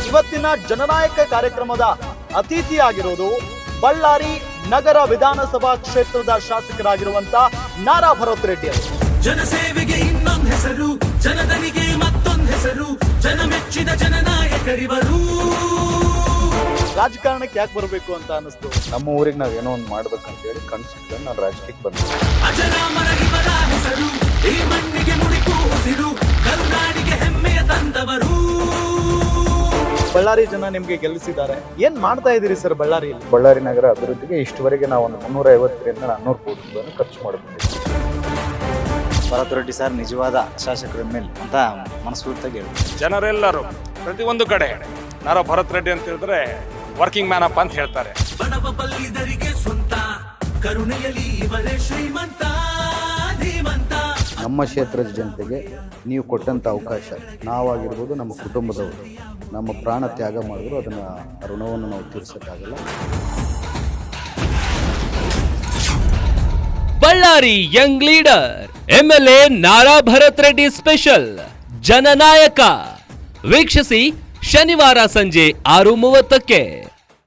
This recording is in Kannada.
ಇವತ್ತಿನ ಜನನಾಯಕ ಕಾರ್ಯಕ್ರಮದ ಅತಿಥಿಯಾಗಿರೋದು ಬಳ್ಳಾರಿ ನಗರ ವಿಧಾನಸಭಾ ಕ್ಷೇತ್ರದ ಶಾಸಕರಾಗಿರುವಂತ ನಾರಾ ಭರತ್ ರೆಡ್ಡಿ ಅವರು. ಜನಸೇವೆಗೆ ಇನ್ನೊಂದು ಹೆಸರು, ಜನದನಿಗೆ ಮತ್ತೊಂದು ಹೆಸರು, ಜನ ಮೆಚ್ಚಿದ ಜನನಾಯಕರಿವರು. ರಾಜಕಾರಣಕ್ಕೆ ಯಾಕೆ ಬರಬೇಕು ಅಂತ ಅನಿಸ್ತು? ನಮ್ಮ ಊರಿಗೆ ನಾವ್ ಏನೋ ಒಂದು ಮಾಡ್ಬೇಕಂತ ಹೇಳಿ ಕನ್ಸಿಟ್ಕೊಂಡು ನಾನು ರಾಜಕೀಯಕ್ಕೆ ಬಂದೆ. ಅಜರಾಮರ ಇವರ ಹೆಸರು, ಈ ಮಣ್ಣಿಗೆ ಮುಡಿಪು ಉಸಿರು, ಕರುನಾಡಿಗೆ ಹೆಮ್ಮೆಯ ತಂದವರು. ಬಳ್ಳಾರಿ ಜನ ನಿಮ್ಗೆ ಗೆಲ್ಲಿಸಿದ್ದಾರೆ. ಏನ್ ಮಾಡ್ತಾ ಇದೀರಿ ಸರ್ ಬಳ್ಳಾರಿಯಲ್ಲಿ? ಬಳ್ಳಾರಿ ನಗರ ಅಭಿವೃದ್ಧಿಗೆ ಇಷ್ಟುವರೆಗೆ ನಾವು ಒಂದು 350ರಿಂದ 400 ಕೋಟಿ ರೂಪಾಯಿ ಖರ್ಚು ಮಾಡಿಕೊಂಡಿದ್ದೀವಿ. ಭರತ್ ರೆಡ್ಡಿ ಸರ್ ನಿಜವಾದ ಶಾಸಕರ ಮೇಲೆ ಅಂತ ಮನಸ್ಫೂರ್ತಿಯಾಗಿ ಹೇಳ್ತಾರೆ. ಜನರೆಲ್ಲರೂ ಪ್ರತಿಯೊಂದು ಕಡೆ ನಾರಾ ಭರತ್ ರೆಡ್ಡಿ ಅಂತ ಹೇಳಿದ್ರೆ ವರ್ಕಿಂಗ್ ಮ್ಯಾನ್ ಅಪ್ ಅಂತ ಹೇಳ್ತಾರೆ. ಬಡವ ಬಲ್ಲಿದರಿಗೆ ಸ್ವಂತ, ಕರುಣೆಯಲ್ಲಿ ಇವರೇ ಶ್ರೀಮಂತ ಧೀಮಂತ. ನಮ್ಮ ಕ್ಷೇತ್ರದ ಜನತೆಗೆ ನೀವು ಕೊಟ್ಟಂತ ಅವಕಾಶ, ನಾವಾಗಿರ್ಬೋದು, ನಮ್ಮ ಕುಟುಂಬದವರು ನಮ್ಮ ಪ್ರಾಣ ತ್ಯಾಗ ಮಾಡಿದ್ರು ಅದನ್ನ ಋಣವನ್ನು ನಾವು ತೀರ್ಸಕ್ಕಾಗಲ್ಲ. ಬಳ್ಳಾರಿ ಯಂಗ್ ಲೀಡರ್ ಎಂಎಲ್ಎ ನಾರಾ ಭರತ್ ರೆಡ್ಡಿ ಸ್ಪೆಷಲ್ ಜನನಾಯಕ ವೀಕ್ಷಿಸಿ ಶನಿವಾರ ಸಂಜೆ 6:30ಕ್ಕೆ.